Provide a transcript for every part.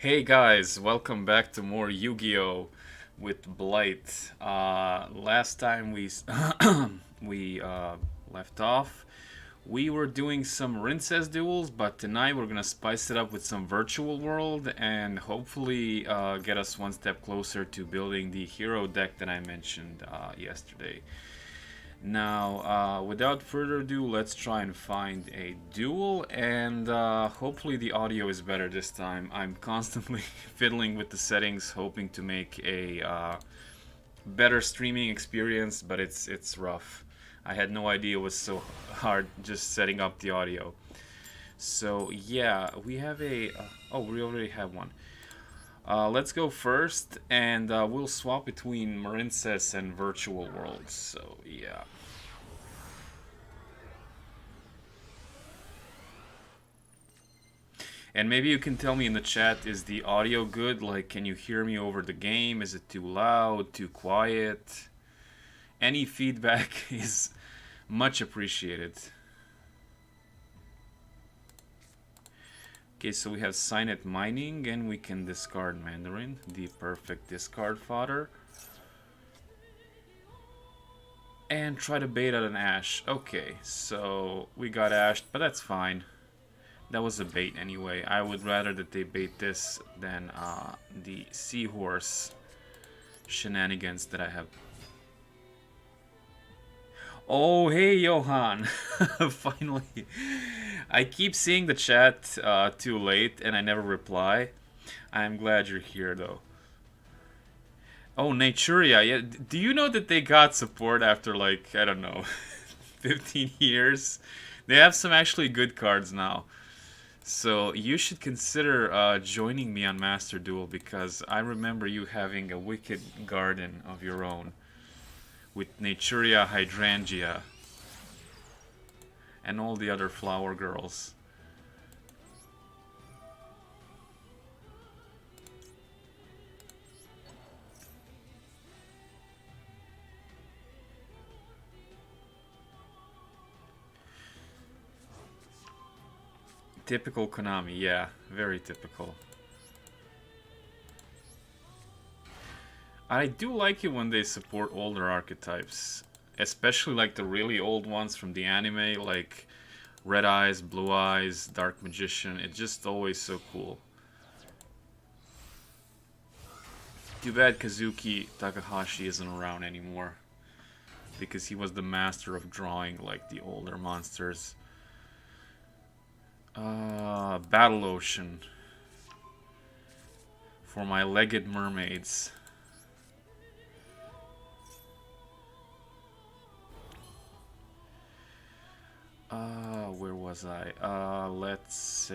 Hey guys, welcome back to more Yu-Gi-Oh! With Blight. Last time we left off, we were doing some Princess duels, but tonight we're gonna spice it up with some virtual world and hopefully get us one step closer to building the hero deck that I mentioned yesterday. Now, without further ado, let's try and find a duel, and hopefully the audio is better this time. I'm constantly fiddling with the settings, hoping to make a better streaming experience, but it's rough. I had no idea it was so hard just setting up the audio. So yeah, we have a. Oh, we already have one. Let's go first, and we'll swap between Marincess and Virtual Worlds. So yeah. And maybe you can tell me in the chat, is the audio good? Like, can you hear me over the game? Is it too loud, too quiet? Any feedback is much appreciated. Okay, so we have Signet Mining, and we can discard Mandarin, the perfect discard fodder. And try to bait out an Ash. Okay, so we got Ashed, but that's fine. That was a bait anyway. I would rather that they bait this than the seahorse shenanigans that I have. Oh, hey, Johan. Finally. I keep seeing the chat too late and I never reply. I'm glad you're here, though. Oh, Naturia. Yeah, do you know that they got support after, like, I don't know, 15 years? They have some actually good cards now. So you should consider joining me on Master Duel because I remember you having a wicked garden of your own with Naturia Hydrangea and all the other flower girls. Typical Konami, yeah, very typical. I do like it when they support older archetypes, especially like the really old ones from the anime, like Red Eyes, Blue Eyes, Dark Magician. It's just always so cool. Too bad Kazuki Takahashi isn't around anymore, because he was the master of drawing like the older monsters. Battle Ocean for my legged mermaids. Where was I? Let's.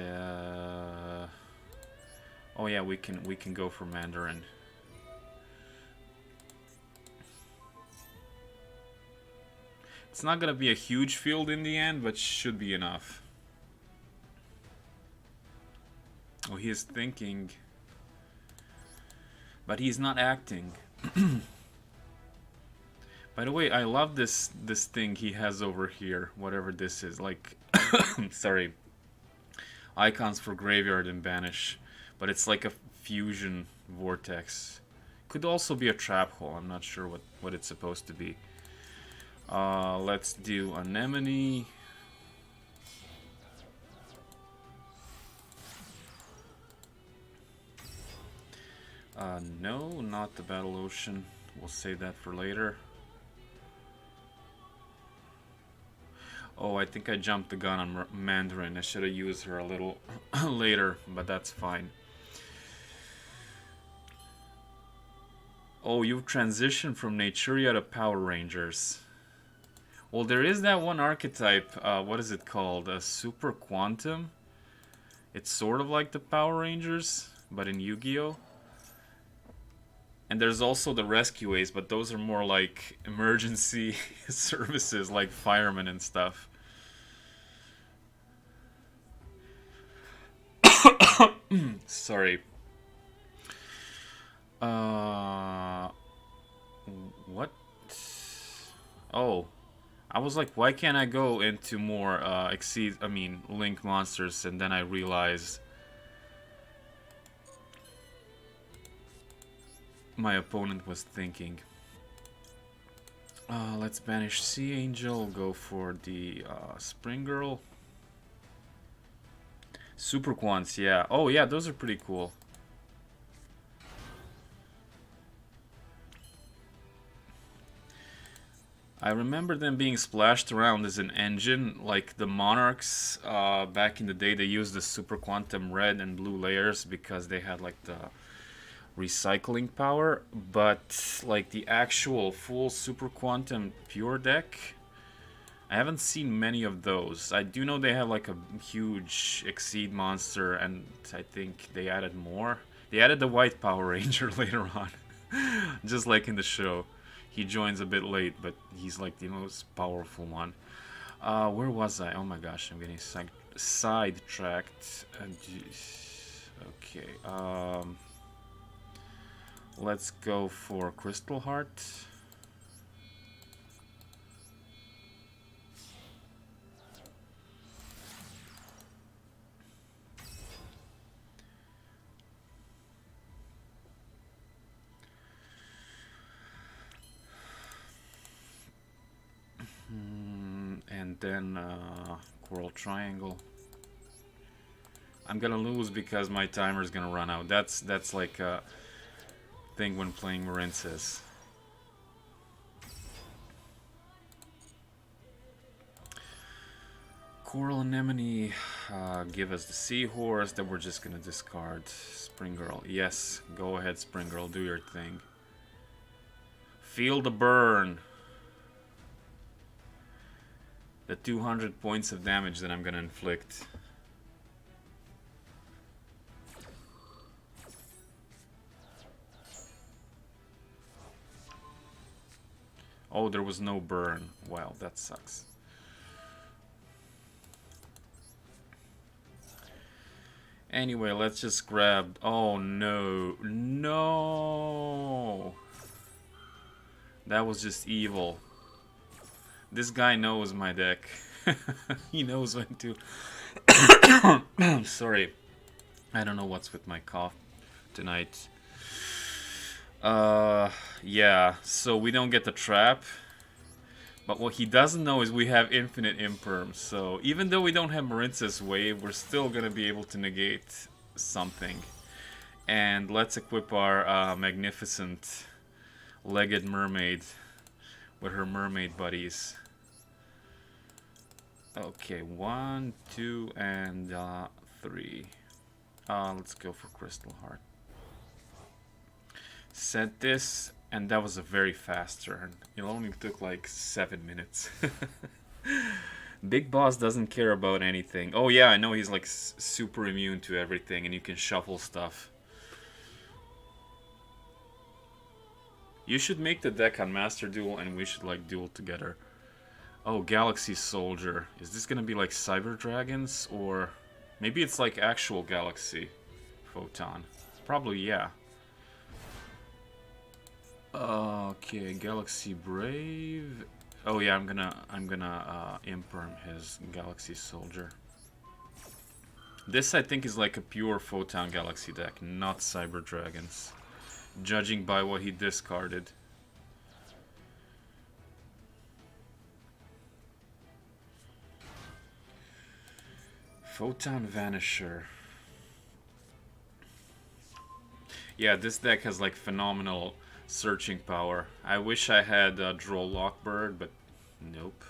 Oh yeah, we can go for Mandarin. It's not gonna be a huge field in the end, but should be enough. Oh, he is thinking, but he's not acting. By the way, I love this thing he has over here, whatever this is. Like, sorry, icons for graveyard and banish, but it's like a fusion vortex. Could also be a trap hole. I'm not sure what it's supposed to be. Let's do anemone. No, not the Battle Ocean. We'll save that for later. Oh, I think I jumped the gun on Mandarin. I should have used her a little later, but that's fine. Oh, you've transitioned from Naturia to Power Rangers. Well, there is that one archetype. What is it called? A Super Quantum. It's sort of like the Power Rangers, but in Yu-Gi-Oh! And there's also the rescuees, but those are more like emergency services, like firemen and stuff. Sorry. What? Oh, I was like, why can't I go into more Link monsters? And then I realized my opponent was thinking. Let's banish Sea Angel, go for the Spring Girl. Super Quants, yeah. Oh yeah, those are pretty cool. I remember them being splashed around as an engine, like the Monarchs back in the day. They used the Super Quantum red and blue layers because they had like the recycling power, but like the actual full Super Quantum pure deck, I haven't seen many of those. I do know they have like a huge Exceed monster, and I think they added more. They added the White Power Ranger later on, just like in the show. He joins a bit late, but he's like the most powerful one. Where was I? Oh my gosh, I'm getting sidetracked. Okay, let's go for Crystal Heart. And then Coral Triangle. I'm gonna lose because my timer's gonna run out. That's like a thing when playing Marinces. Coral Anemone, give us the Seahorse that we're just gonna discard. Spring Girl, yes, go ahead, Spring Girl, do your thing. Feel the burn. The 200 points of damage that I'm gonna inflict. Oh, there was no burn. Wow, that sucks. Anyway, let's just grab... Oh, no. No! That was just evil. This guy knows my deck. He knows when to... Sorry. I don't know what's with my cough tonight. Yeah, so we don't get the trap. But what he doesn't know is we have infinite imperm. So even though we don't have Marince's Wave, we're still going to be able to negate something. And let's equip our magnificent legged mermaid with her mermaid buddies. Okay, 1, 2, and 3. Let's go for Crystal Heart. Set this, and that was a very fast turn. It only took like 7 minutes. Big Boss doesn't care about anything. Oh yeah, I know he's like super immune to everything, and you can shuffle stuff. You should make the deck on Master Duel, and we should like duel together. Oh, Galaxy Soldier. Is this gonna be like Cyber Dragons, or maybe it's like actual Galaxy Photon? Probably, yeah. Okay, Galaxy Brave. Oh yeah, I'm gonna imperm his Galaxy Soldier. This I think is like a pure Photon Galaxy deck, not Cyber Dragons, judging by what he discarded. Photon Vanisher. Yeah, this deck has like phenomenal searching power. I wish I had Droll Lockbird, but nope.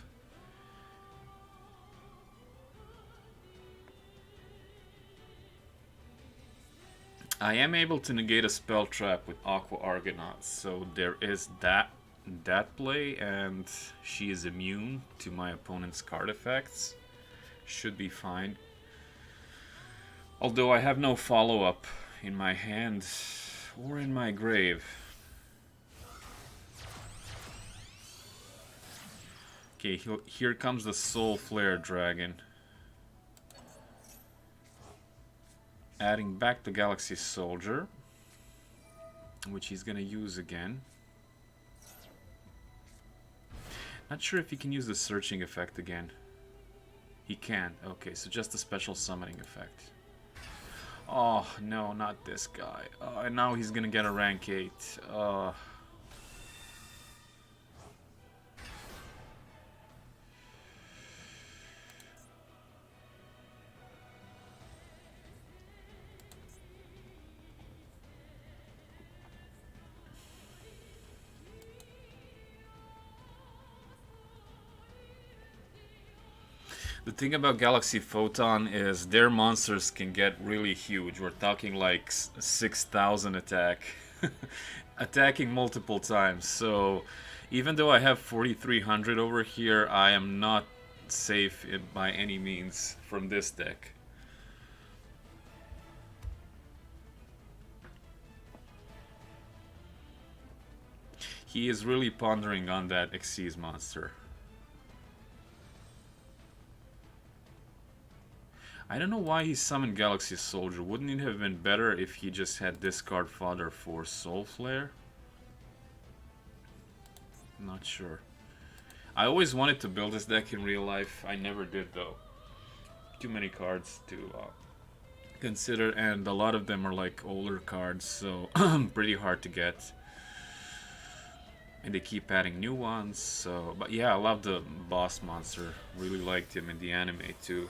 I am able to negate a spell trap with Aqua Argonauts, so there is that play, and she is immune to my opponent's card effects. Should be fine. Although I have no follow-up in my hand or in my grave. Okay, here comes the Soul Flare Dragon. Adding back the Galaxy Soldier, which he's gonna use again. Not sure if he can use the searching effect again. He can. Okay, so just the special summoning effect. Oh, no, not this guy. And now he's gonna get a rank 8. The thing about Galaxy Photon is their monsters can get really huge. We're talking like 6,000 attack. Attacking multiple times. So even though I have 4,300 over here, I am not safe by any means from this deck. He is really pondering on that Xyz monster. I don't know why he summoned Galaxy Soldier. Wouldn't it have been better if he just had discard fodder for Soul Flare? Not sure. I always wanted to build this deck in real life. I never did though. Too many cards to consider, and a lot of them are like older cards, so pretty hard to get. And they keep adding new ones. So, but yeah, I love the boss monster. Really liked him in the anime too.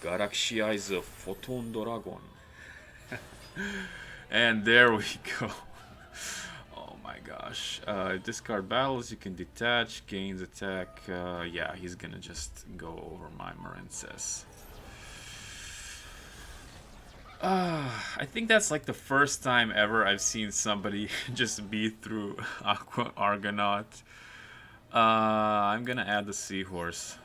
Galaxy Eyes of Photon Dragon. And there we go. Oh my gosh. Discard battles, you can detach, gains attack. Yeah, he's gonna just go over my Marincess. I think that's like the first time ever I've seen somebody just beat through Aqua Argonaut. I'm gonna add the Seahorse.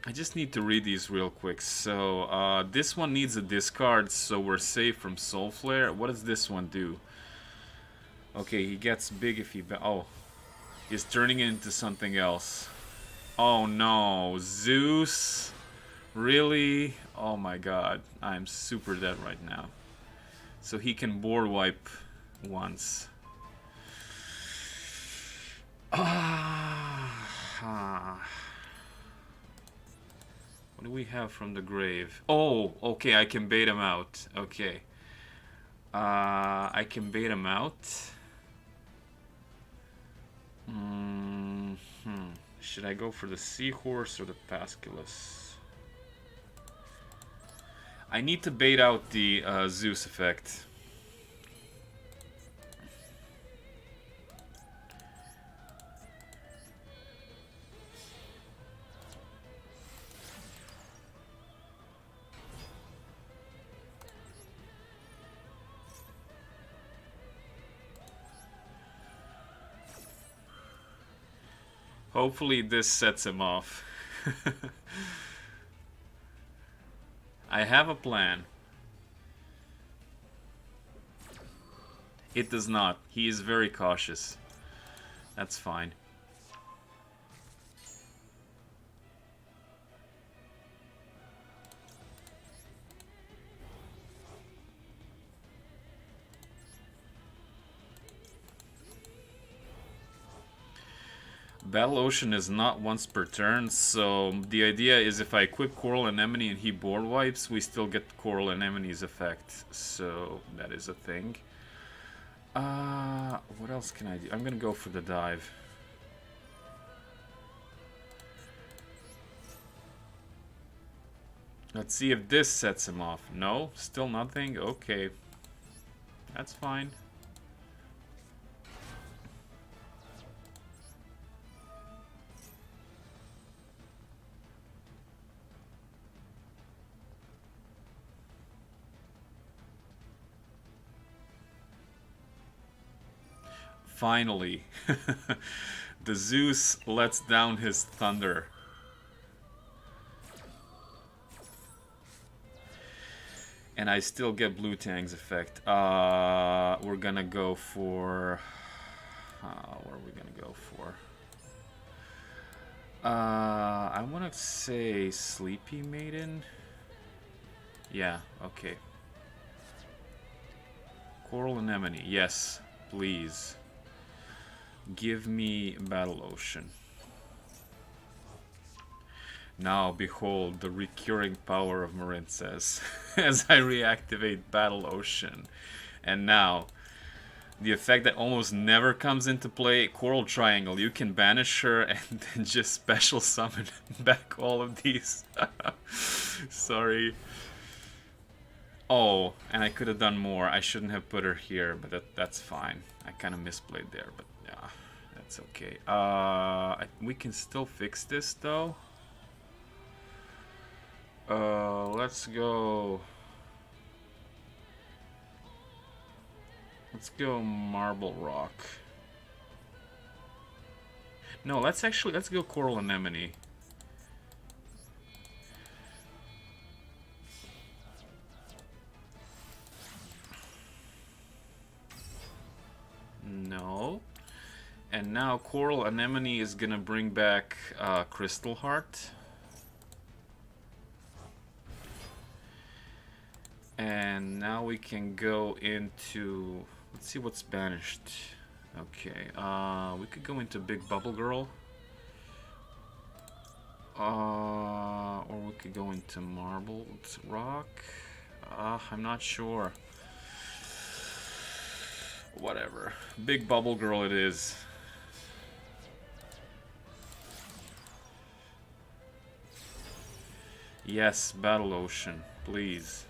I just need to read these real quick. So, this one needs a discard, so we're safe from Soul Flare. What does this one do? Okay, he gets big if he... Oh, he's turning it into something else. Oh no, Zeus? Really? Oh my god, I'm super dead right now. So he can board wipe once. What do we have from the grave? Oh, okay, I can bait him out. Okay. I can bait him out. Should I go for the Seahorse or the Pasculus? I need to bait out the Zeus effect. Hopefully this sets him off. I have a plan. It does not. He is very cautious. That's fine. Battle Ocean is not once per turn, so the idea is if I equip Coral Anemone and he board wipes, we still get Coral Anemone's effect. So that is a thing. What else can I do? I'm gonna go for the dive. Let's see if this sets him off. No, still nothing. Okay, that's fine. Finally, the Zeus lets down his thunder. And I still get Blue Tang's effect. We're gonna go for... what are we gonna go for? I wanna say Sleepy Maiden. Yeah, okay. Coral Anemone, yes. please. Give me Battle Ocean. Now behold the recurring power of Marincess as I reactivate Battle Ocean. And now, the effect that almost never comes into play, Coral Triangle. You can banish her and then just special summon back all of these. Sorry. Oh, and I could have done more. I shouldn't have put her here, but that's fine. I kind of misplayed there, but yeah, that's okay. We can still fix this though. Let's go. Let's go Marble Rock. No, let's go Coral Anemone. No. And now Coral Anemone is gonna bring back Crystal Heart. And now we can go into... Let's see what's banished. Okay, we could go into Big Bubble Girl. Or we could go into Marble Rock. I'm not sure. Whatever. Big Bubble Girl it is. Yes, Battle Ocean, please.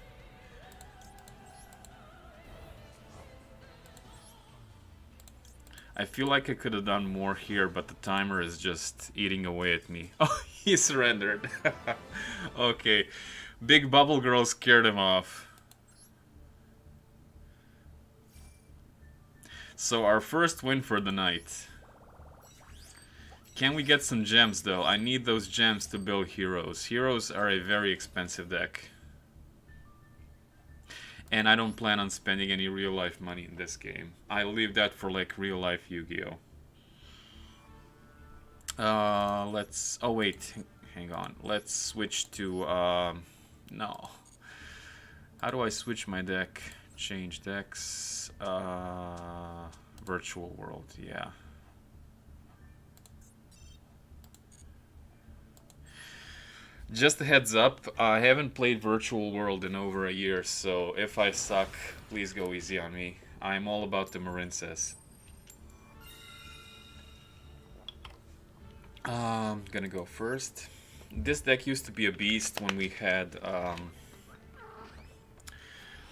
I feel like I could have done more here, but the timer is just eating away at me. Oh, he surrendered. Okay. Big Bubble Girl scared him off. So our first win for the night. Can we get some gems though? I need those gems to build heroes. Heroes are a very expensive deck. And I don't plan on spending any real life money in this game. I'll leave that for like real life Yu-Gi-Oh! Let's... Oh wait, hang on. Let's switch to... No. How do I switch my deck? Change decks. Virtual World, yeah. Just a heads up, I haven't played Virtual World in over a year, so if I suck, please go easy on me. I'm all about the Marincess. Gonna go first. This deck used to be a beast when we had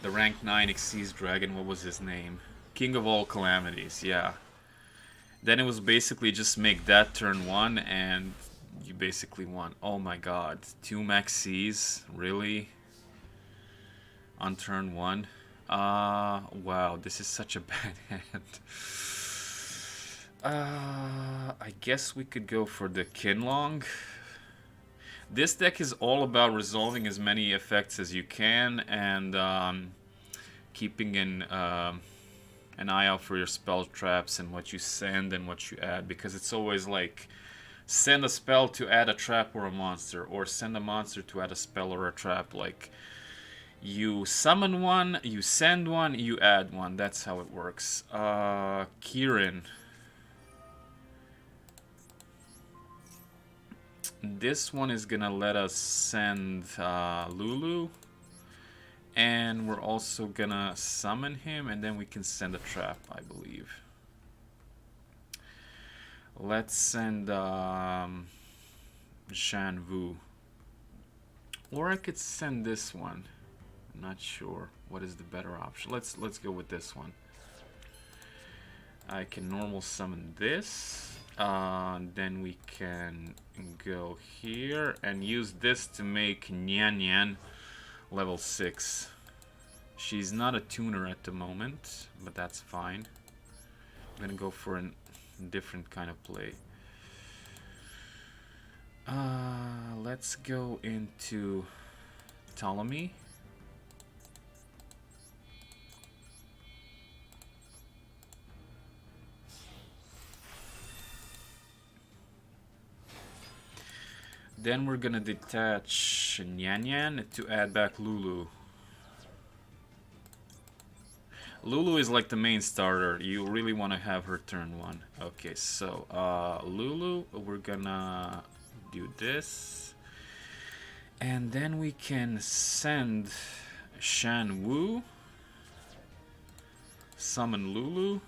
the rank 9 Xyz Dragon. What was his name? King of all calamities, yeah. Then it was basically just make that turn 1 and you basically won. Oh my god. 2 Maxis? Really? On turn 1? Wow, this is such a bad hand. I guess we could go for the Kinlong. This deck is all about resolving as many effects as you can and keeping an eye out for your spell traps and what you send and what you add, because it's always like send a spell to add a trap or a monster, or send a monster to add a spell or a trap. Like, you summon one, you send one, you add one. That's how it works. Kieran. This one is gonna let us send Lulu. And we're also gonna summon him, and then we can send a trap, I believe. Let's send Shan Vu. Or I could send this one. I'm not sure what is the better option. Let's go with this one. I can normal summon this. Then we can go here and use this to make Nyan Nyan level 6. She's not a tuner at the moment, but that's fine. I'm gonna go for a different kind of play. Let's go into Ptolemy. Then we're gonna detach Nyan Nyan to add back Lulu. Lulu is like the main starter. You really want to have her turn 1. Okay, so Lulu, we're gonna do this. And then we can send Shan Wu. Summon Lulu.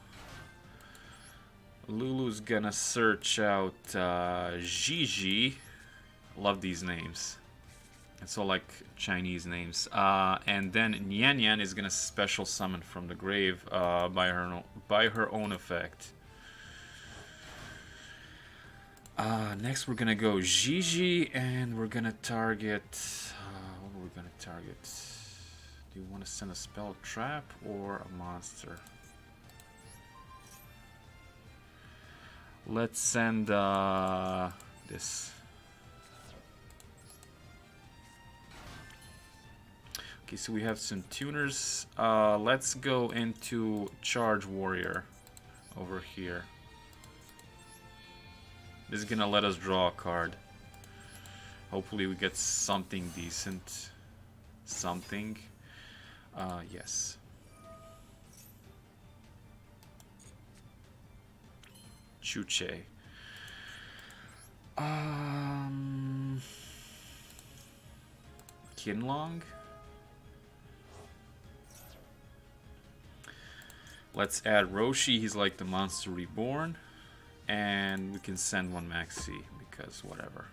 Lulu's gonna search out Gigi. Love these names. It's all like Chinese names. And then Nian Nian is gonna special summon from the grave by her own effect. Next we're gonna go Gigi, and we're gonna target. What are we gonna target? Do you want to send a spell trap or a monster? Let's send this. Okay, so we have some tuners. Let's go into Charge Warrior over here. This is gonna let us draw a card. Hopefully we get something decent. Something. Yes. Chuche. Kinlong. Let's add Roshi. He's like the monster reborn. And we can send one Maxi because whatever.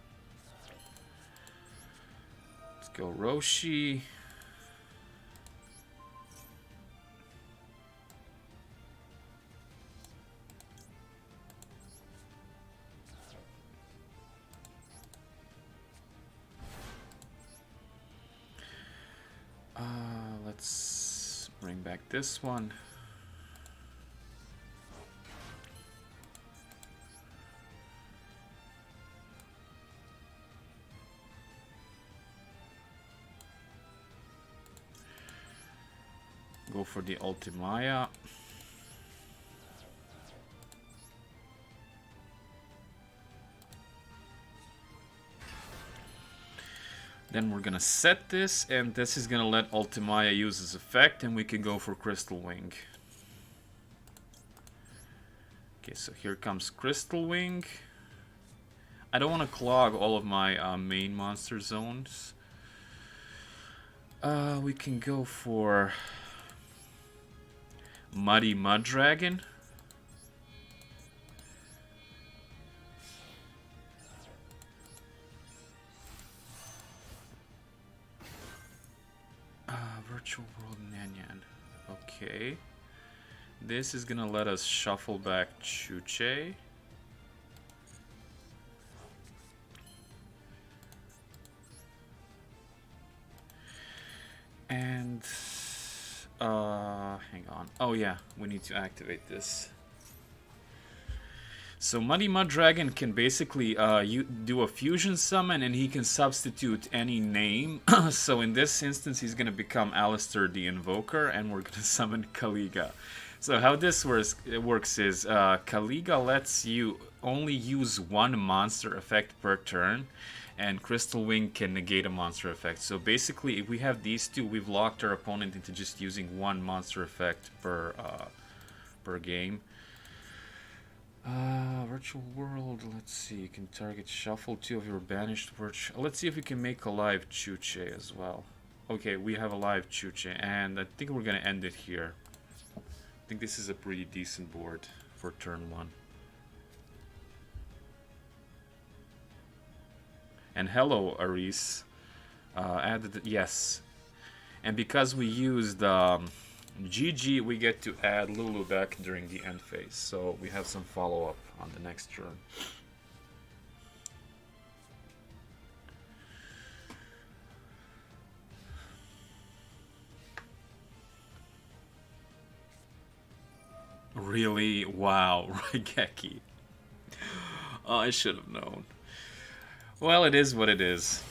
Let's go Roshi. Let's bring back this one. Go for the Ultimaya. Then we're gonna set this, and this is gonna let Ultimaya use his effect, and we can go for Crystal Wing. Okay, so here comes Crystal Wing. I don't want to clog all of my main monster zones. We can go for Muddy Mud Dragon. Virtual World Nyan. Okay. This is gonna let us shuffle back Chuche. And hang on. Oh yeah, we need to activate this. So Muddy Mud Dragon can basically you do a fusion summon, and he can substitute any name. So in this instance, he's gonna become Alistair the Invoker, and we're gonna summon Kaliga. So how this works is Kaliga lets you only use one monster effect per turn, and Crystal Wing can negate a monster effect. So basically, if we have these two, we've locked our opponent into just using one monster effect per game. Virtual World, let's see, you can target shuffle 2 of your banished virtual. Let's see if we can make a live Chuche as well. Okay, we have a live Chuche, and I think we're gonna end it here. I think this is a pretty decent board for turn 1. And hello, Aris. Added, yes. And because we used GG, we get to add Lulu back during the end phase. So we have some follow-up on the next turn. Really? Wow, Raigeki. Oh, I should have known. Well, it is what it is.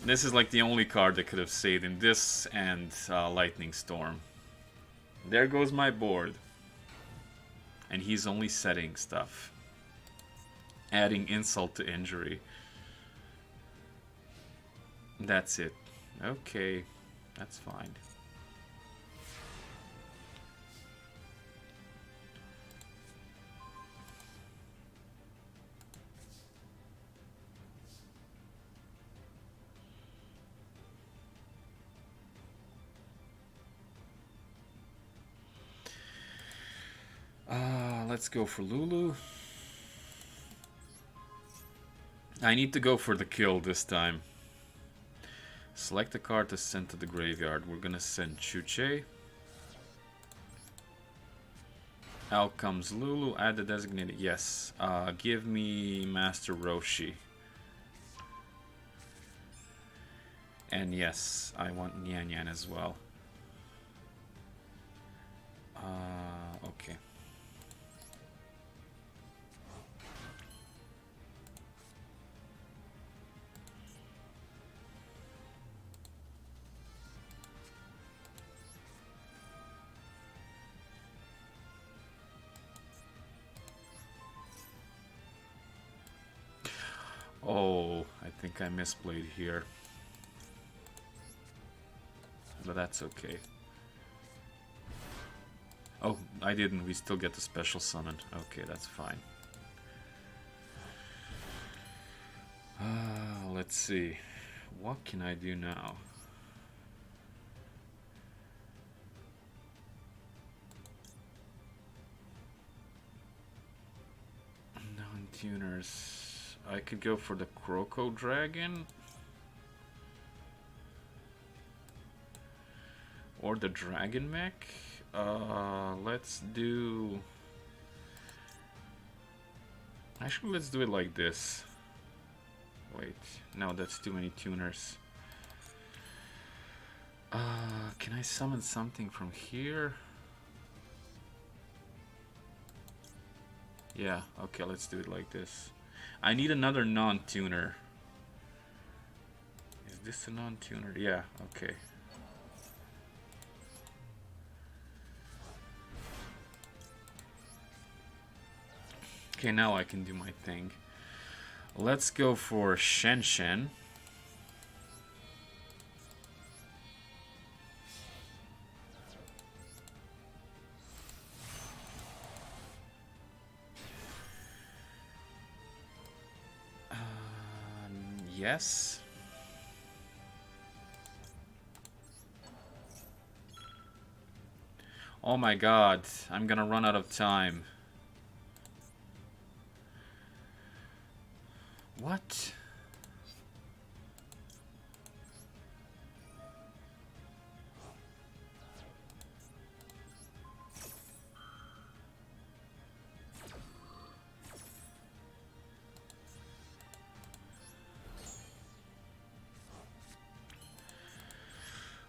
This is like the only card that could have saved in this and Lightning Storm. There goes my board. And he's only setting stuff. Adding insult to injury. That's it. Okay, that's fine. Let's go for Lulu. I need to go for the kill this time. Select a card to send to the graveyard. We're gonna send Chuche. Out comes Lulu. Add the designated. Yes. Give me Master Roshi. And yes, I want Nyan Nyan as well. Okay. Oh, I think I misplayed here. But that's okay. Oh, I didn't. We still get the special summon. Okay, that's fine. Let's see. What can I do now? Non-tuners. I could go for the Croco Dragon. Or the Dragon Mech. Let's do... Actually, let's do it like this. Wait, no, that's too many tuners. Can I summon something from here? Yeah, okay, let's do it like this. I need another non-tuner. Is this a non-tuner? Yeah, okay. Okay, now I can do my thing. Let's go for Shen Shen. Yes. Oh my god, I'm gonna run out of time. What?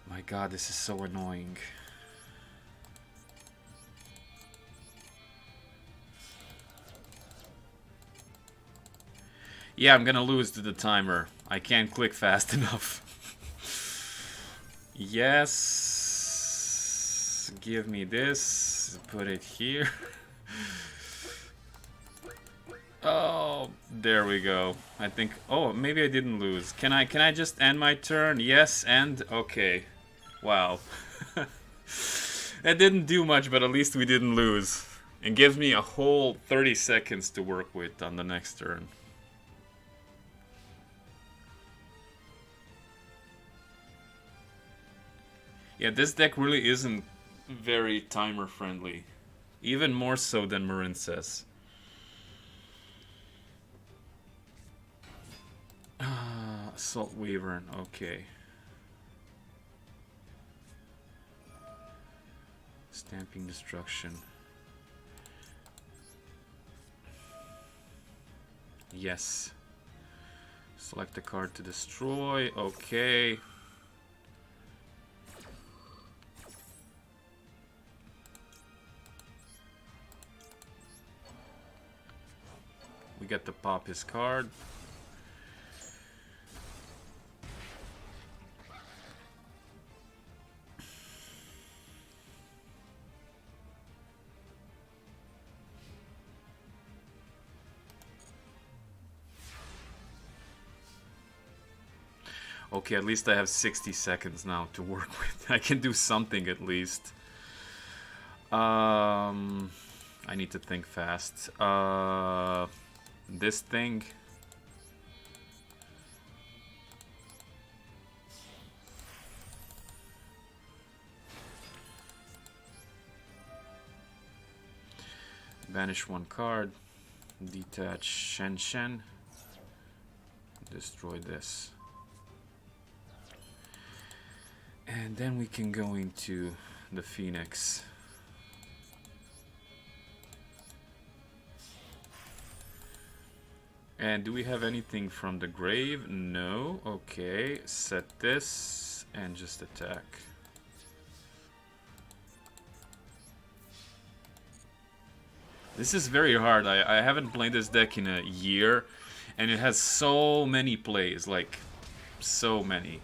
My god, this is so annoying. Yeah, I'm gonna lose to the timer. I can't click fast enough. Yes. Give me this. Put it here. Oh, there we go. I think... Oh, maybe I didn't lose. Can I just end my turn? Yes, and... Okay. Wow. That didn't do much, but at least we didn't lose. It gives me a whole 30 seconds to work with on the next turn. Yeah, this deck really isn't very timer friendly. Even more so than Marin says. Assault Wyvern, okay. Stamping Destruction. Yes. Select a card to destroy, okay. We get to pop his card. Okay, at least I have 60 seconds now to work with. I can do something at least. I need to think fast. This thing. Banish one card. Detach Shen Shen. Destroy this. And then we can go into the Phoenix. And do we have anything from the grave? No. Okay. Set this and just attack. This is very hard. I haven't played this deck in a year, and it has so many plays, like, so many.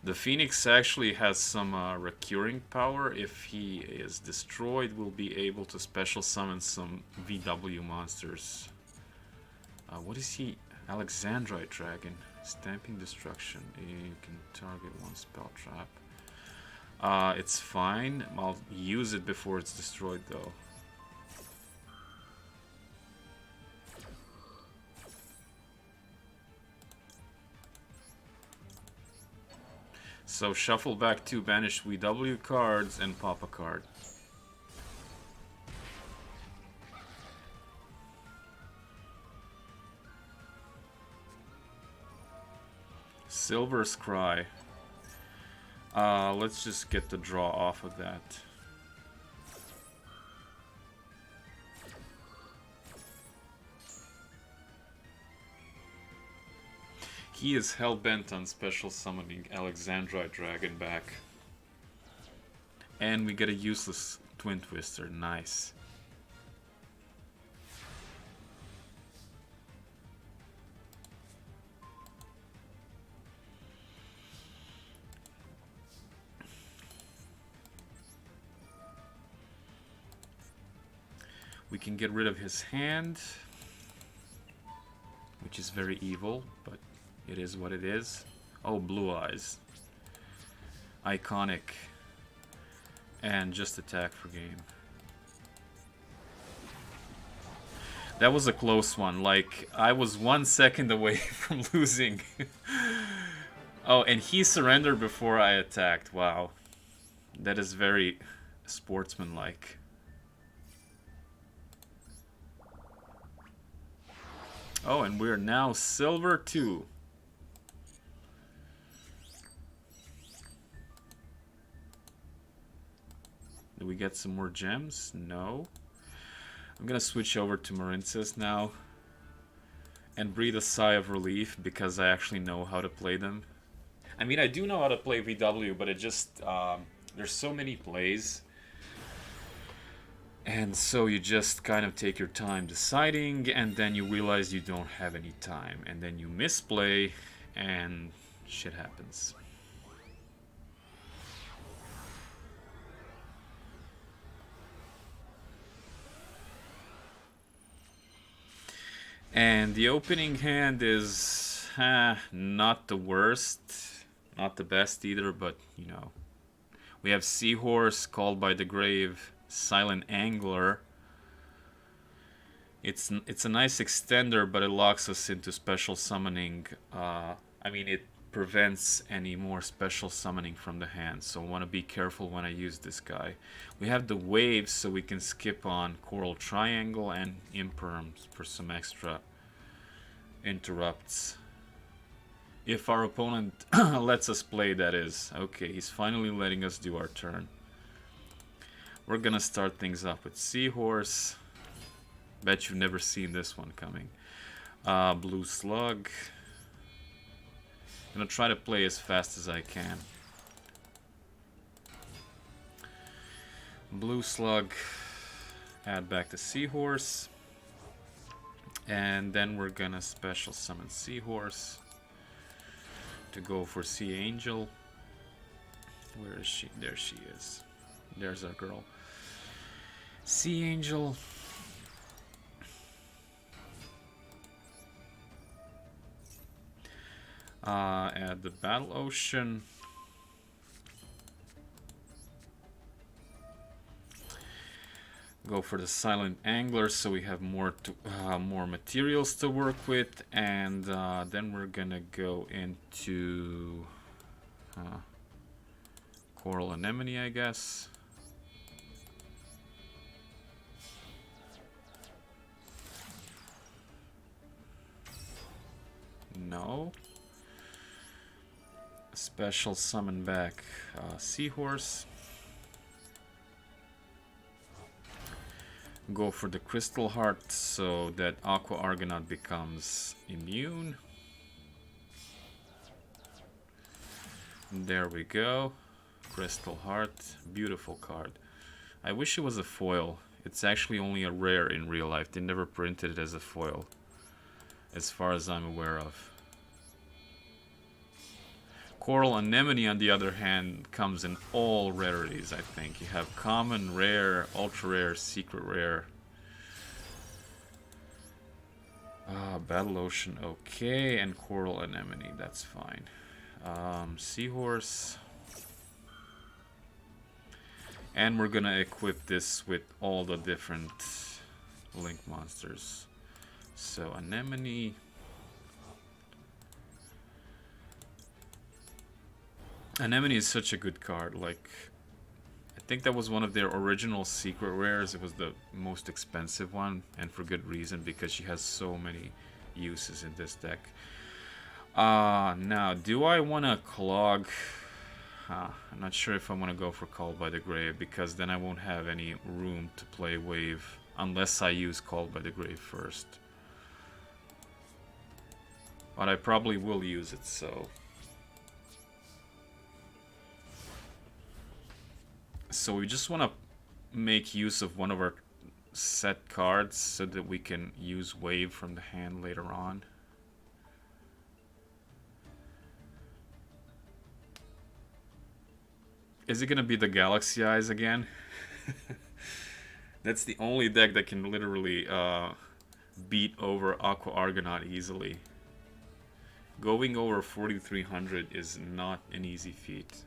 The Phoenix actually has some recurring power. If he is destroyed, we'll be able to special summon some VW monsters. What is he? Alexandrite Dragon. Stamping Destruction. You can target one spell trap. It's fine. I'll use it before it's destroyed, though. So shuffle back 2 banished VW cards and pop a card. Silver's Cry. Let's just get the draw off of that. He is hell-bent on special summoning Alexandrite Dragon back. And we get a useless Twin Twister. Nice. We can get rid of his hand, which is very evil, but it is what it is. Oh, Blue Eyes. Iconic. And just attack for game. That was a close one. Like, I was 1 second away from losing. Oh, and he surrendered before I attacked. Wow. That is very sportsmanlike. Oh, and we're now silver 2. Do we get some more gems? No. I'm gonna switch over to Marincess now and breathe a sigh of relief because I actually know how to play them. I mean, I do know how to play VW, but it just, there's so many plays. And so you just kind of take your time deciding, and then you realize you don't have any time. And then you misplay, and shit happens. And the opening hand is not the worst, not the best either, but, you know. We have Seahorse, Called by the Grave, Silent Angler. It's a nice extender, but it locks us into special summoning. I mean, it prevents any more special summoning from the hand, so I want to be careful when I use this guy. We have the waves, so we can skip on Coral Triangle and Imperms for some extra interrupts. If our opponent lets us play, that is. Okay, he's finally letting us do our turn. We're gonna start things off with Seahorse. Bet you've never seen this one coming. Blue Slug. Gonna try to play as fast as I can. Blue Slug. Add back the Seahorse. And then we're gonna special summon Seahorse to go for Sea Angel. Where is she? There she is. There's our girl. Sea Angel. Add the Battle Ocean. Go for the silent angler so we have more materials to work with, and then we're gonna go into coral anemone, I guess. No. Special summon back seahorse. Go for the crystal heart so that Aqua Argonaut becomes immune. There we go. Crystal heart. Beautiful card. I wish it was a foil. It's actually only a rare in real life. They never printed it as a foil, as far as I'm aware of. Coral Anemone, on the other hand, comes in all rarities, I think. You have common, rare, ultra rare, secret rare. Battle Ocean, okay, and Coral Anemone, that's fine. Seahorse. And we're gonna equip this with all the different Link monsters. So, Anemone. Anemone is such a good card. Like, I think that was one of their original secret rares. It was the most expensive one, and for good reason, because she has so many uses in this deck. Now, do I want to clog? I'm not sure if I want to go for Called by the Grave, because then I won't have any room to play Wave unless I use Called by the Grave first. But I probably will use it, so... So we just want to make use of one of our set cards so that we can use Wave from the hand later on. Is it going to be the Galaxy Eyes again? That's the only deck that can literally beat over Aqua Argonaut easily. Going over 4,300 is not an easy feat.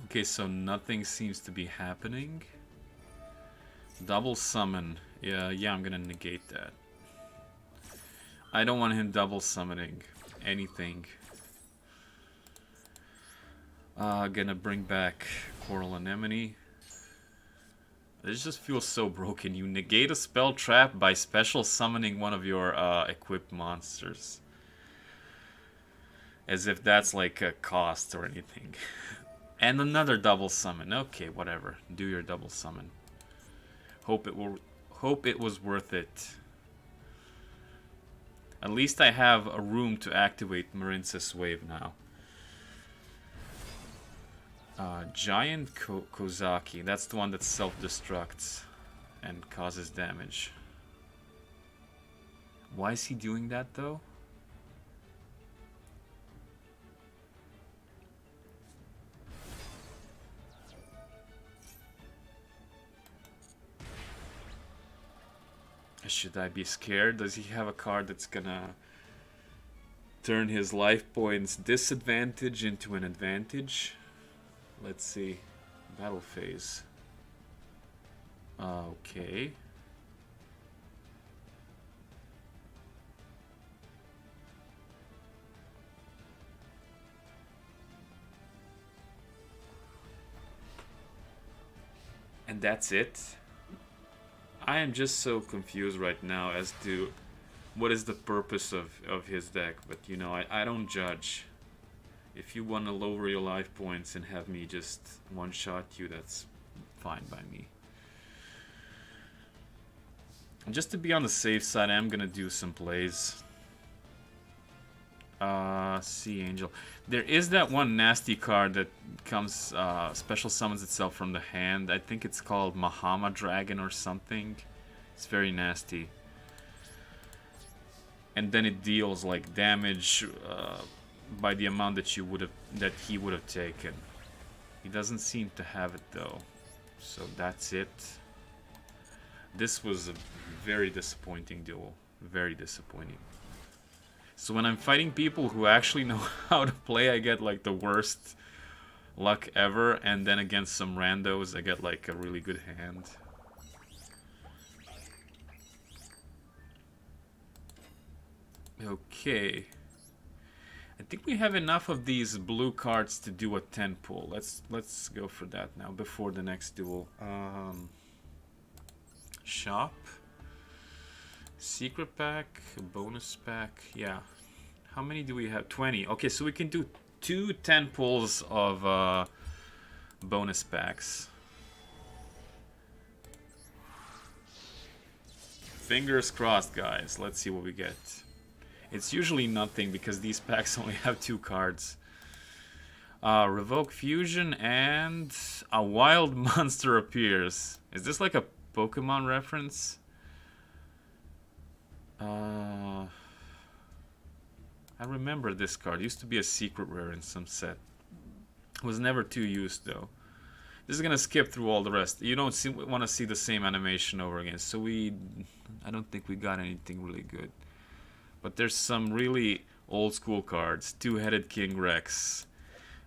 Okay, so nothing seems to be happening. Double summon. Yeah, I'm gonna negate that. I don't want him double summoning anything. Gonna bring back Coral Anemone. This just feels so broken. You negate a spell trap by special summoning one of your equipped monsters. As if that's like a cost or anything. And another double summon. Okay, whatever. Do your double summon. Hope it was worth it. At least I have a room to activate Marincess Wave now. Giant Kozaki. That's the one that self-destructs and causes damage. Why is he doing that though? Should I be scared? Does he have a card that's gonna turn his life points disadvantage into an advantage? Let's see. Battle phase. Okay. And that's it? I am just so confused right now as to what is the purpose of his deck, but you know, I don't judge. If you want to lower your life points and have me just one-shot you, that's fine by me. And just to be on the safe side, I'm gonna do some plays. Sea Angel. There is that one nasty card that comes, special summons itself from the hand. I think it's called Mahama Dragon or something. It's very nasty. And then it deals like damage by the amount that he would have taken. He doesn't seem to have it though. So that's it. This was a very disappointing duel. Very disappointing. So when I'm fighting people who actually know how to play, I get like the worst luck ever, and then against some randos, I get like a really good hand. Okay. I think we have enough of these blue cards to do a 10 pull. Let's go for that now before the next duel. Shop. Secret pack, bonus pack, yeah. How many do we have? 20. Okay, so we can do 2 10 pulls of bonus packs. Fingers crossed, guys. Let's see what we get. It's usually nothing because these packs only have 2 cards. Revoke fusion and a wild monster appears. Is this like a Pokemon reference? I remember this card. It used to be a secret rare in some set. It was never too used though. This is gonna skip through all the rest. You don't want to see the same animation over again. So I don't think we got anything really good. But there's some really old school cards. Two-headed King Rex.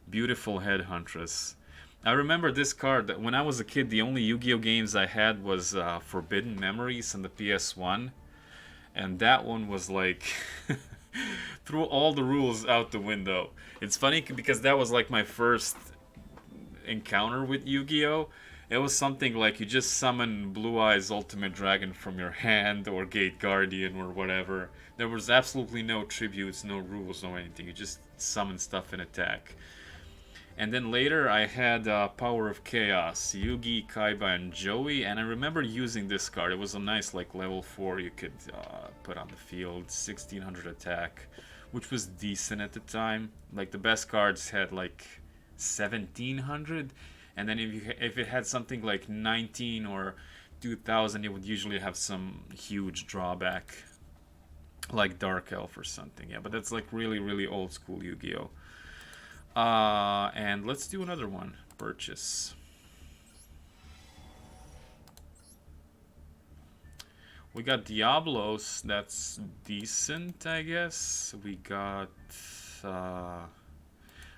Beautiful Head Huntress. I remember this card. When I was a kid, the only Yu-Gi-Oh games I had was Forbidden Memories on the PS1. And that one was like... threw all the rules out the window. It's funny because that was like my first encounter with Yu-Gi-Oh! It was something like you just summon Blue Eyes Ultimate Dragon from your hand or Gate Guardian or whatever. There was absolutely no tributes, no rules, no anything. You just summon stuff and attack. And then later I had Power of Chaos, Yugi, Kaiba, and Joey, and I remember using this card. It was a nice like level 4 you could put on the field, 1600 attack, which was decent at the time. Like the best cards had like 1700, and then if it had something like 19 or 2000, it would usually have some huge drawback, like Dark Elf or something. Yeah, but that's like really, really old school Yu-Gi-Oh! And let's do another one. Purchase. We got Diablos. That's decent, I guess. We got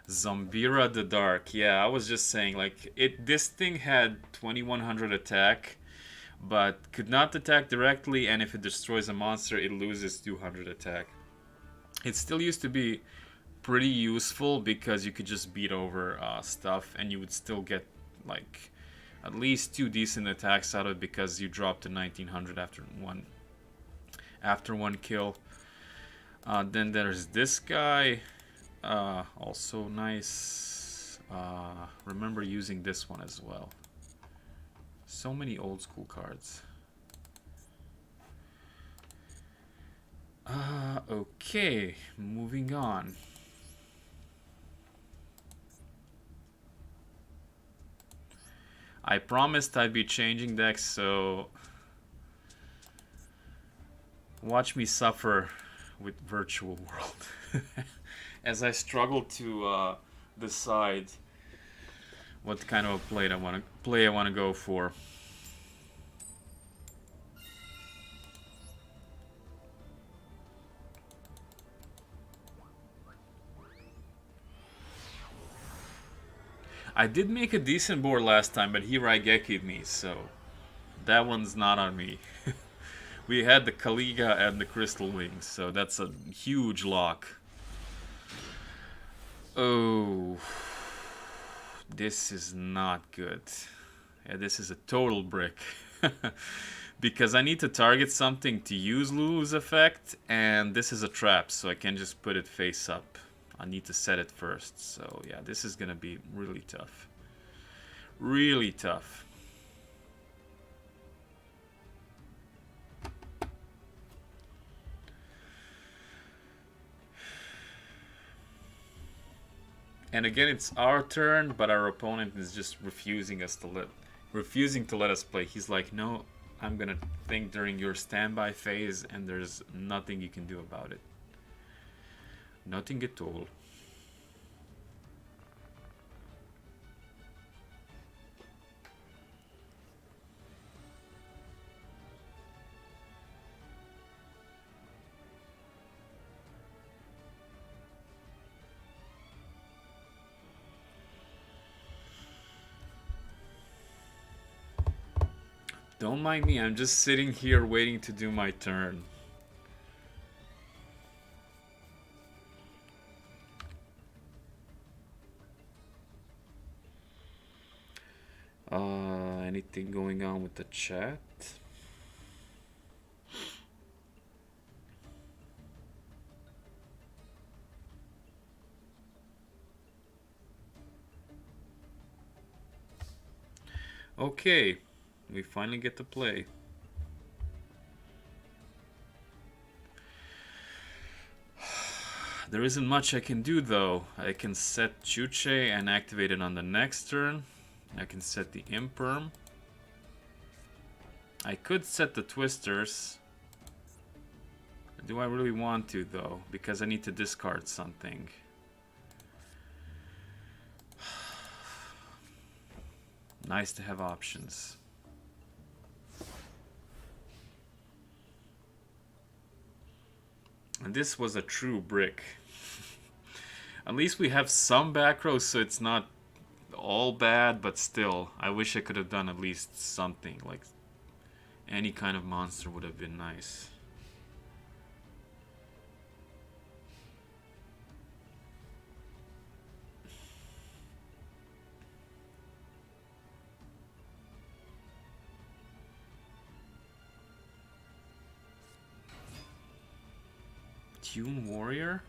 Zombira the Dark. Yeah, I was just saying, like, this thing had 2100 attack, but could not attack directly, and if it destroys a monster, it loses 200 attack. It still used to be pretty useful because you could just beat over stuff and you would still get like at least 2 decent attacks out of it because you dropped to 1900 after one kill. Then there's this guy, also nice. Remember using this one as well. So many old school cards. Okay, moving on. I promised I'd be changing decks, so watch me suffer with Virtual World as I struggle to decide what kind of a play I want to go for. I did make a decent board last time, but he Raigeki'd me, so that one's not on me. We had the Kaliga and the Crystal Wings, so that's a huge lock. Oh, this is not good. Yeah, this is a total brick. Because I need to target something to use Lulu's effect, and this is a trap, so I can just put it face up. I need to set it first, so yeah, this is gonna be really tough. Really tough. And again, it's our turn, but our opponent is just refusing to let us play. He's like, no, I'm gonna think during your standby phase, and there's nothing you can do about it. Nothing at all. Don't mind me, I'm just sitting here waiting to do my turn. Anything going on with the chat? Okay, we finally get to play. There isn't much I can do though. I can set Chuche and activate it on the next turn. I can set the Imperm. I could set the Twisters. Do I really want to though? Because I need to discard something. Nice to have options. And this was a true brick. At least we have some back row, so it's not all bad, but still, I wish I could have done at least something. Like, any kind of monster would have been nice. Tune Warrior?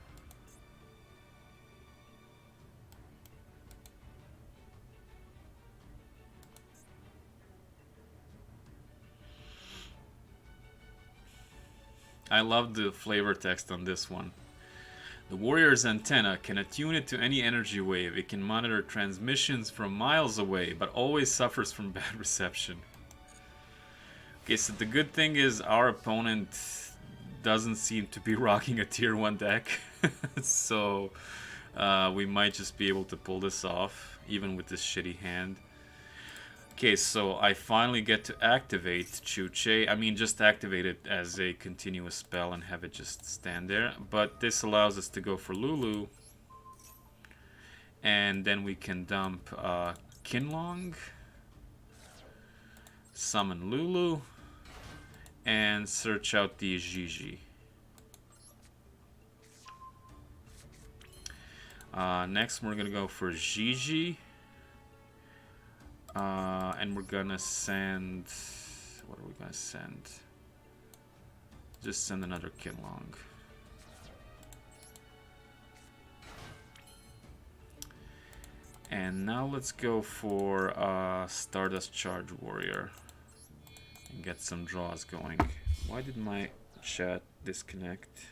I love the flavor text on this one. The warrior's antenna can attune it to any energy wave. It can monitor transmissions from miles away, but always suffers from bad reception. Okay, so the good thing is our opponent doesn't seem to be rocking a tier 1 deck. So we might just be able to pull this off, even with this shitty hand. Okay, so I finally get to activate Chuche. I mean, just activate it as a continuous spell and have it just stand there. But this allows us to go for Lulu. And then we can dump Kinlong, summon Lulu, and search out the Gigi. Next, we're gonna go for Gigi. And we're gonna send... What are we gonna send? Just send another Kinlong. And now let's go for Stardust Charge Warrior. And get some draws going. Why did my chat disconnect?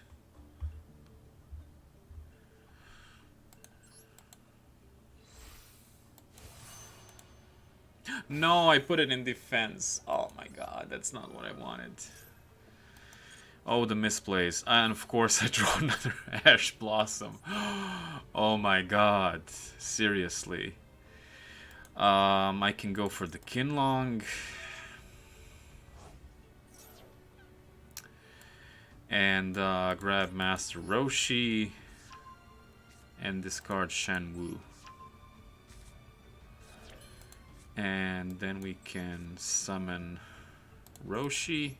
No, I put it in defense. Oh my god, that's not what I wanted. Oh, the misplays. And of course I draw another Ash Blossom. Oh my god. Seriously. I can go for the Kinlong. And grab Master Roshi. And discard Shenwu. And then we can summon Roshi.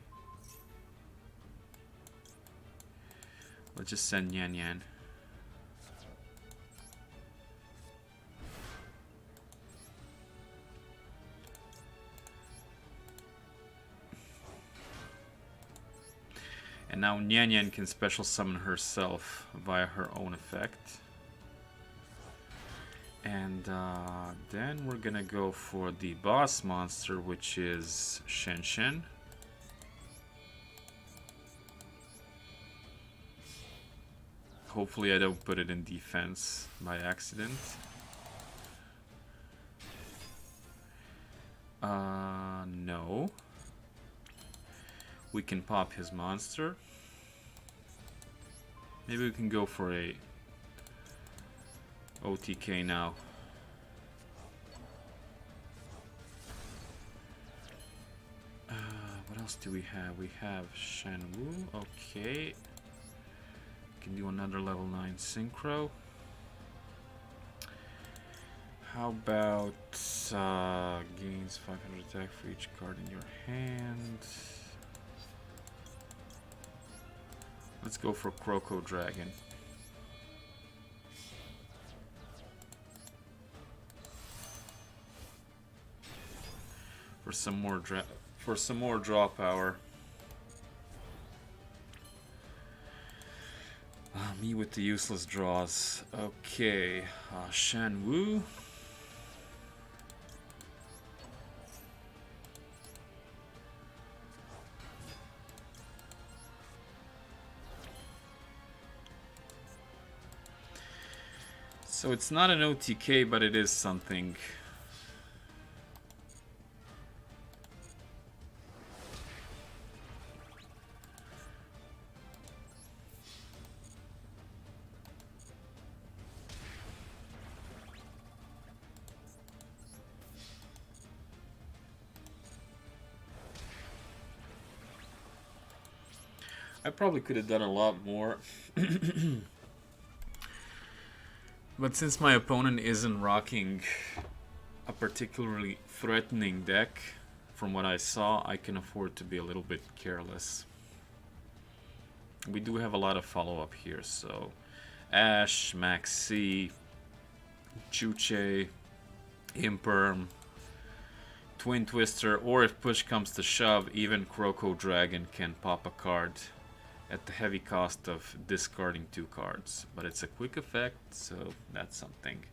Let's just send Yan Yan. And now Yan Yan can special summon herself via her own effect. And then we're gonna go for the boss monster, which is Shen Shen. Hopefully I don't put it in defense by accident. No. We can pop his monster. Maybe we can go for a OTK now. What else do we have? We have Shenwu. Okay. Can do another level 9 synchro. How about gains 500 attack for each card in your hand? Let's go for Croco Dragon. For some more draw power. Me with the useless draws. Okay, Shan Wu. So it's not an OTK, but it is something. I probably could have done a lot more. But since my opponent isn't rocking a particularly threatening deck, from what I saw, I can afford to be a little bit careless. We do have a lot of follow-up here, so Ash, Maxi, Chuche, Imperm, Twin Twister, or if push comes to shove, even Croco Dragon can pop a card at the heavy cost of discarding 2 cards. But it's a quick effect, so that's something.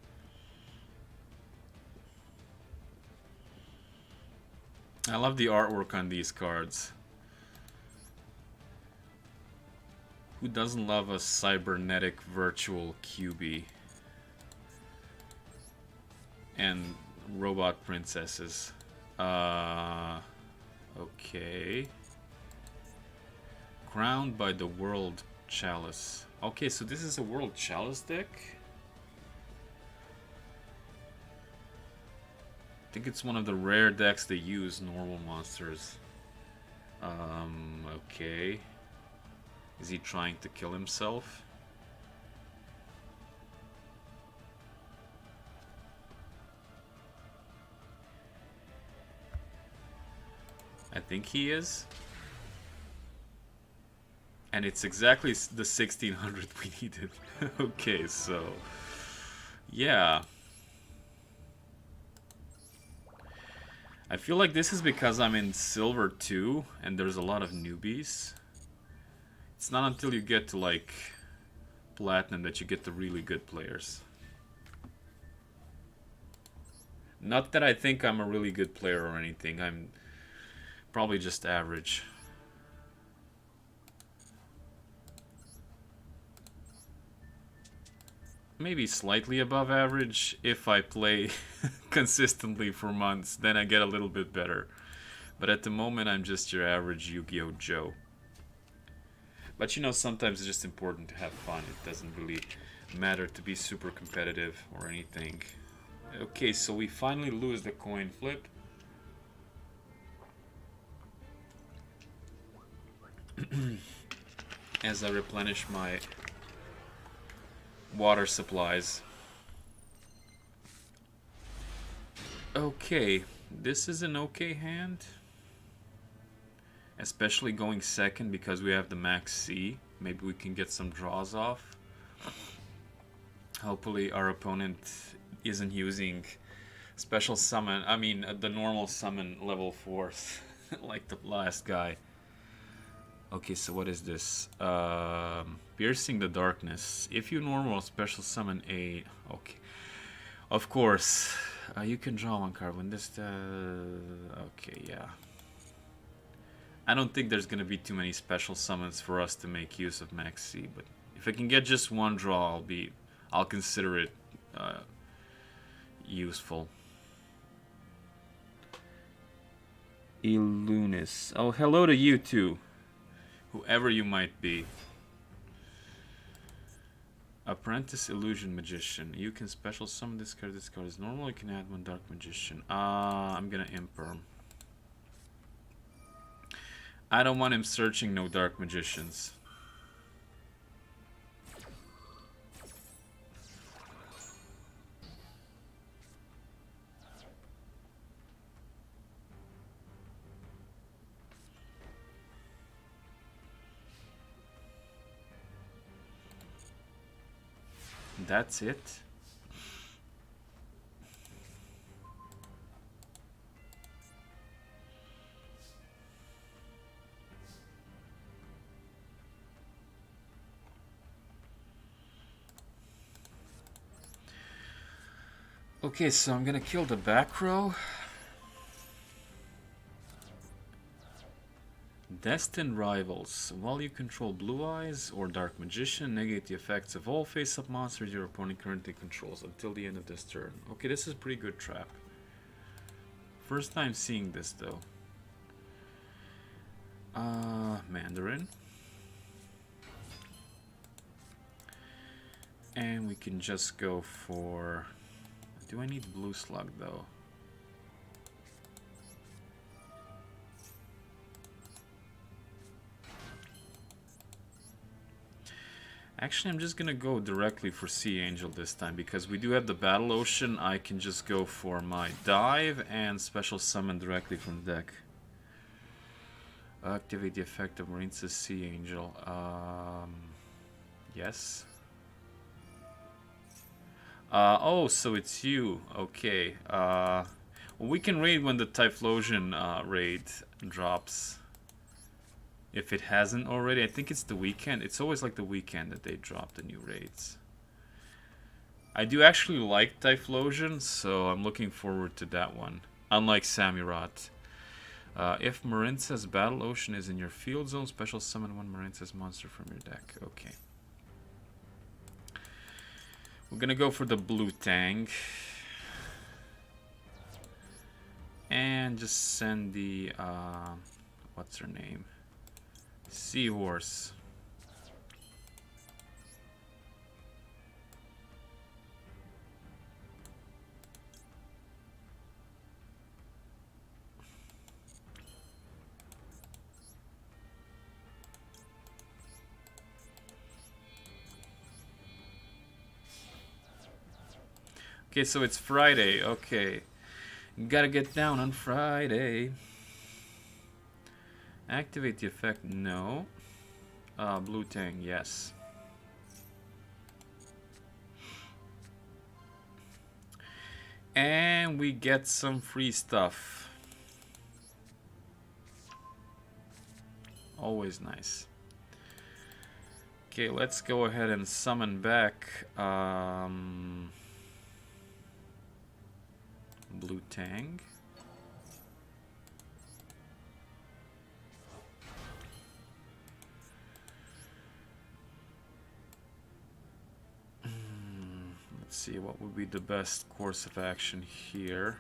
I love the artwork on these cards. Who doesn't love a cybernetic virtual QB? And robot princesses. Okay. Crowned by the World Chalice. Okay, so this is a World Chalice deck? I think it's one of the rare decks that use normal monsters. Okay. Is he trying to kill himself? I think he is. And it's exactly the 1600 we needed. Okay, so... yeah. I feel like this is because I'm in Silver 2, and there's a lot of newbies. It's not until you get to, like, Platinum that you get the really good players. Not that I think I'm a really good player or anything. I'm probably just average. Maybe slightly above average. If I play consistently for months, then I get a little bit better. But at the moment, I'm just your average Yu-Gi-Oh! Joe. But you know, sometimes it's just important to have fun. It doesn't really matter to be super competitive or anything. Okay, so we finally lose the coin flip. As I replenish my water supplies. Okay, this is an okay hand. Especially going second because we have the max C. Maybe we can get some draws off. Hopefully our opponent isn't using special summon, I mean the normal summon level 4th like the last guy. Okay, so what is this? Piercing the Darkness. If you normal special summon a... okay. Of course. You can draw 1 card when this... okay, yeah. I don't think there's gonna be too many special summons for us to make use of Max C, but if I can get just 1 draw, I'll consider it useful. Elunis. Oh, hello to you too. Whoever you might be. Apprentice Illusion Magician. You can special summon this card. This card is normal. You can add 1 Dark Magician. I'm gonna Imperm. I don't want him searching no Dark Magicians. That's it. Okay, so I'm gonna kill the back row. Destined Rivals. While you control Blue Eyes or Dark Magician, negate the effects of all face-up monsters your opponent currently controls until the end of this turn. Okay, this is a pretty good trap. First time seeing this, though. Mandarin. And we can just go for... Do I need Blue Slug, though? Actually, I'm just gonna go directly for Sea Angel this time, because we do have the Battle Ocean. I can just go for my dive and special summon directly from the deck. Activate the effect of Marine's Sea Angel. Yes. Oh, so it's you. Okay. Well, we can raid when the Typhlosion raid drops. If it hasn't already, I think it's the weekend. It's always like the weekend that they drop the new raids. I do actually like Typhlosion, so I'm looking forward to that one. Unlike Samurott. If Marince's Battle Ocean is in your field zone, special summon one Marince's monster from your deck. Okay. We're gonna go for the blue Tang. And just send the, what's her name? Seahorse. Okay, so it's Friday. Okay. Gotta get down on Friday. Activate the effect, no. Blue Tang, yes. And we get some free stuff. Always nice. Okay, let's go ahead and summon back Blue Tang. Let's see what would be the best course of action here.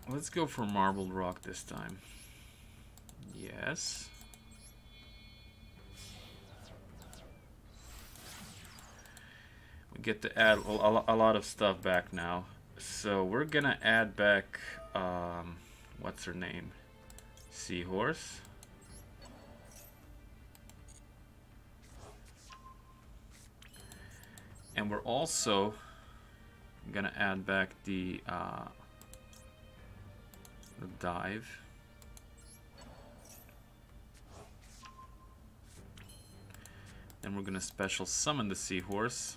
Let's go for Marbled Rock this time. Yes. We get to add a lot of stuff back now. So we're gonna add back, what's her name? Seahorse. And we're also gonna add back the dive. And we're gonna special summon the Seahorse.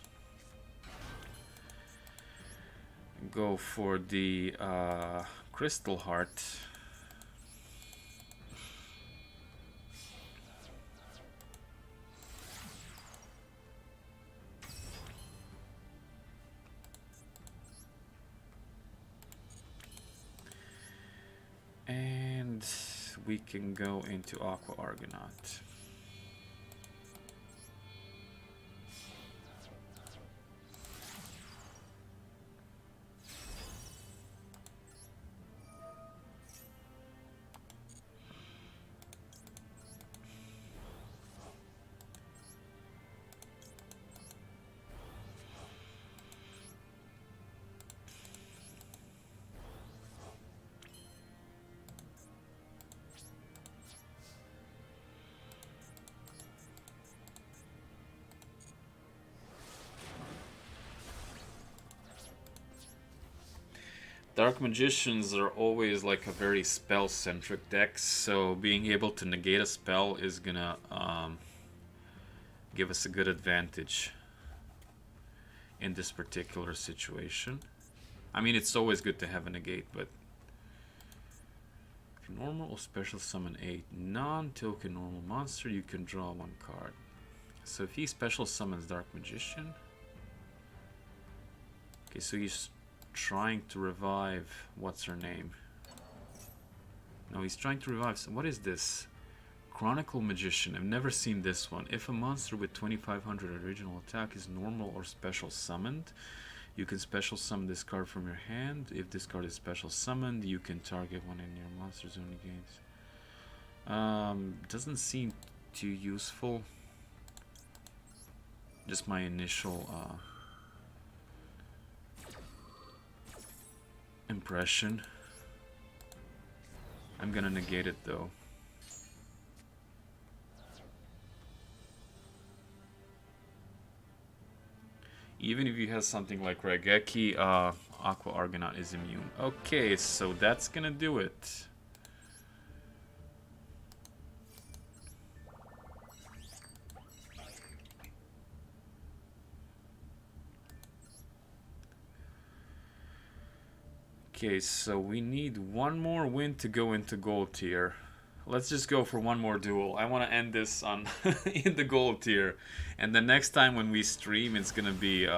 Go for the Crystal Heart. And we can go into Aqua Argonaut. Dark Magicians are always like a very spell-centric deck, so being able to negate a spell is gonna give us a good advantage in this particular situation. I mean, it's always good to have a negate, but if you normal or special summon a non-token normal monster, you can draw one card. So if he special summons Dark Magician, okay, so he's trying to revive, what's her name? No, he's trying to revive, so what is this? Chronicle Magician. I've never seen this one. If a monster with 2500 original attack is normal or special summoned, you can special summon this card from your hand. If this card is special summoned, you can target one in your monster zone against. Doesn't seem too useful. Just my initial impression. I'm gonna negate it though. Even if you have something like Raigeki, Aqua Argonaut is immune. Okay, so that's gonna do it. Okay, so we need one more win to go into gold tier. Let's just go for one more duel. I want to end this on in the gold tier. And the next time when we stream, it's going to be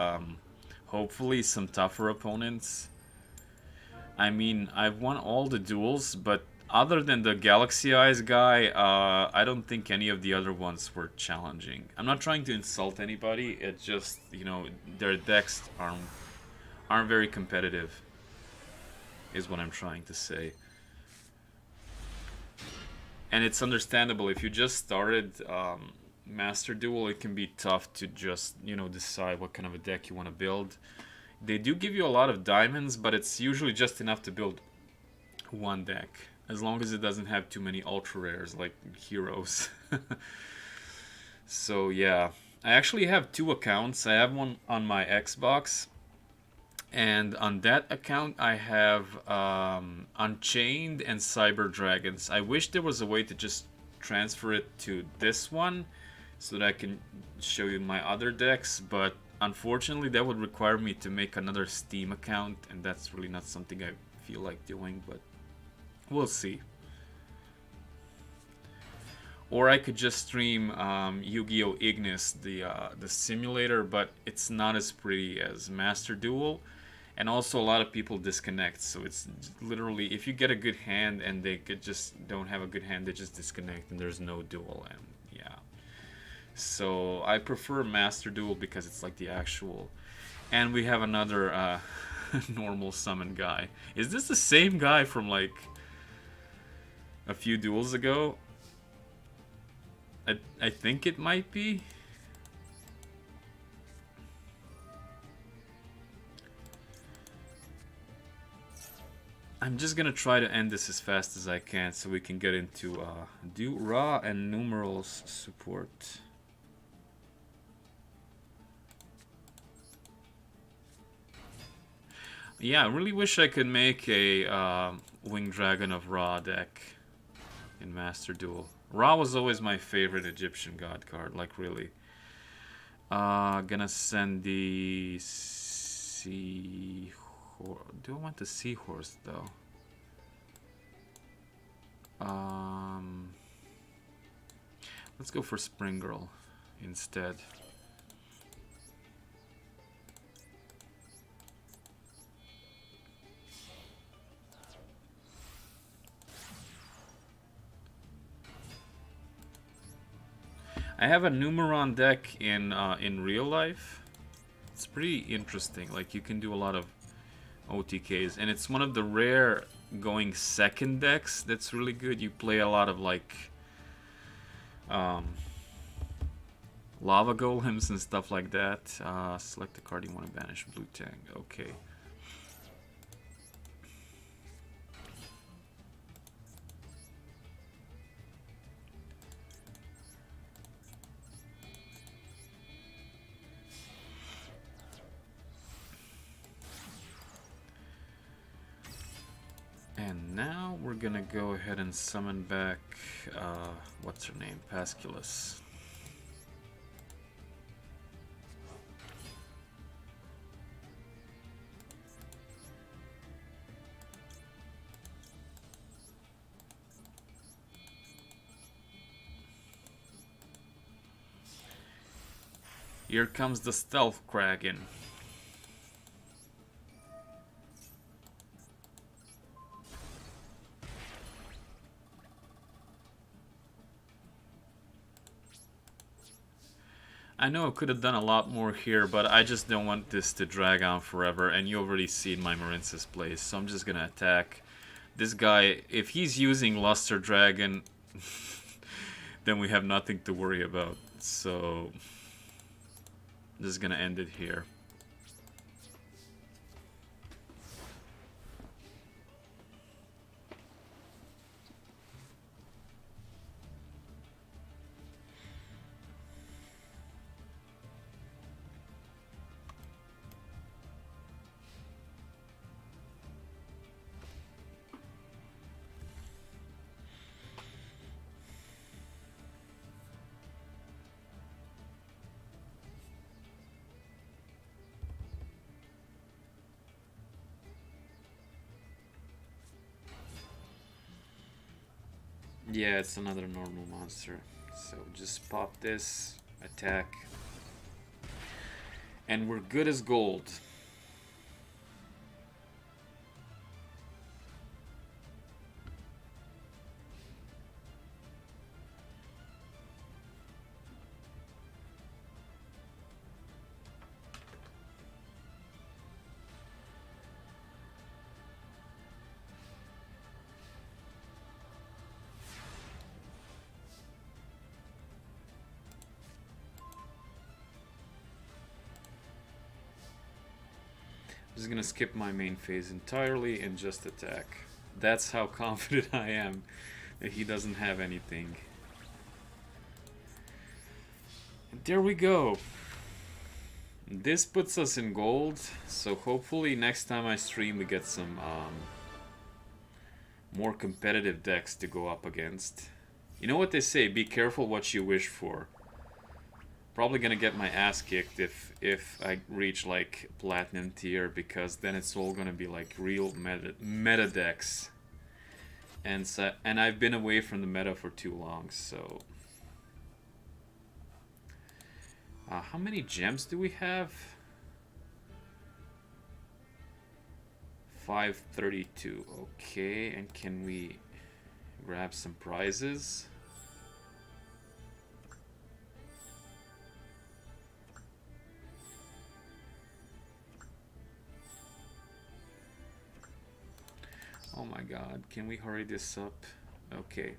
hopefully some tougher opponents. I mean, I've won all the duels, but other than the Galaxy Eyes guy, I don't think any of the other ones were challenging. I'm not trying to insult anybody. It's just, you know, their decks aren't very competitive, is what I'm trying to say. And it's understandable. If you just started Master Duel, it can be tough to just, you know, decide what kind of a deck you want to build. They do give you a lot of diamonds, but it's usually just enough to build one deck, as long as it doesn't have too many ultra rares like heroes. So yeah, I actually have two accounts. I have one on my Xbox, and on that account I have Unchained and Cyber Dragons. I wish there was a way to just transfer it to this one so that I can show you my other decks, but unfortunately that would require me to make another Steam account, and that's really not something I feel like doing, but we'll see. Or I could just stream Yu-Gi-Oh! Ignis, the simulator, but it's not as pretty as Master Duel. And also a lot of people disconnect, so it's literally, if you get a good hand and they just don't have a good hand, they just disconnect and there's no duel, and yeah. So I prefer Master Duel because it's like the actual. And we have another normal summon guy. Is this the same guy from like a few duels ago? I think it might be. I'm just gonna try to end this as fast as I can so we can get into do raw and numerals support. Yeah, I really wish I could make a Winged Dragon of Ra deck in Master Duel. Ra was always my favorite Egyptian god card, like really. Gonna send the do I want the seahorse though? Let's go for Spring Girl instead. I have a Numeron deck in real life. It's pretty interesting. Like, you can do a lot of OTKs, and it's one of the rare going second decks that's really good. You play a lot of like lava golems and stuff like that. Select the card you want to banish. Blue Tang. Okay. And now we're gonna go ahead and summon back, what's her name? Pasculus. Here comes the Stealth Kraken. I know I could have done a lot more here, but I just don't want this to drag on forever, and you already seen my Marince's plays, so I'm just gonna attack. This guy, if he's using Luster Dragon, then we have nothing to worry about, so this is gonna end it here. Yeah, it's another normal monster. So just pop this, attack, and we're good as gold. I'm just gonna skip my main phase entirely and just attack. That's how confident I am that he doesn't have anything. And there we go. This puts us in gold, so hopefully next time I stream we get some more competitive decks to go up against. You know what they say, be careful what you wish for. Probably gonna get my ass kicked if I reach like platinum tier, because then it's all gonna be like real meta decks, and I've been away from the meta for too long. So how many gems do we have? 532. Okay, and can we grab some prizes? Oh my god, can we hurry this up? Okay.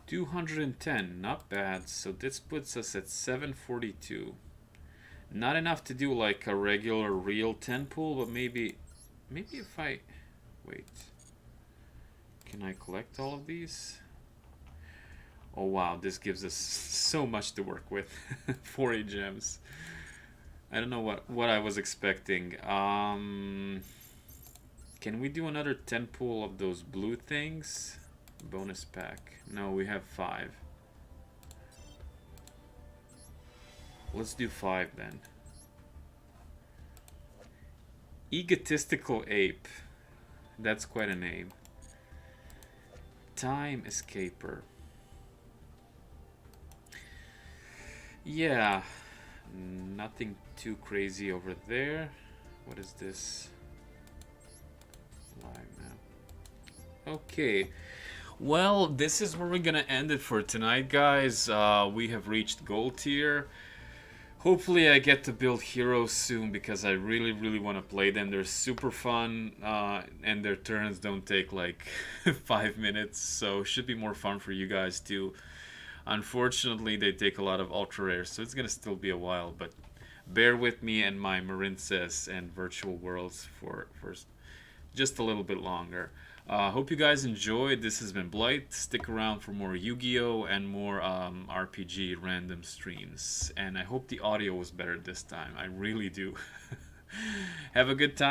210, not bad. So this puts us at 742. Not enough to do like a regular real 10 pull, but maybe if I... Wait. Can I collect all of these? Oh wow, this gives us so much to work with. 40 gems. I don't know what I was expecting. Can we do another 10 pull of those blue things? Bonus pack. No, we have 5. Let's do 5 then. Egotistical Ape. That's quite a name. Time Escaper. Yeah. Nothing too crazy over there. What is this? Live now. Okay. Well, this is where we're gonna end it for tonight, guys. We have reached gold tier. Hopefully I get to build heroes soon, because I really want to play them. They're super fun, and their turns don't take like 5 minutes, so it should be more fun for you guys too. Unfortunately, they take a lot of ultra rares, so it's gonna still be a while, but bear with me and my Marinces and virtual worlds for just a little bit longer. Hope you guys enjoyed. This has been Blight. Stick around for more Yu-Gi-Oh! And more RPG random streams. And I hope the audio was better this time. I really do. Have a good time.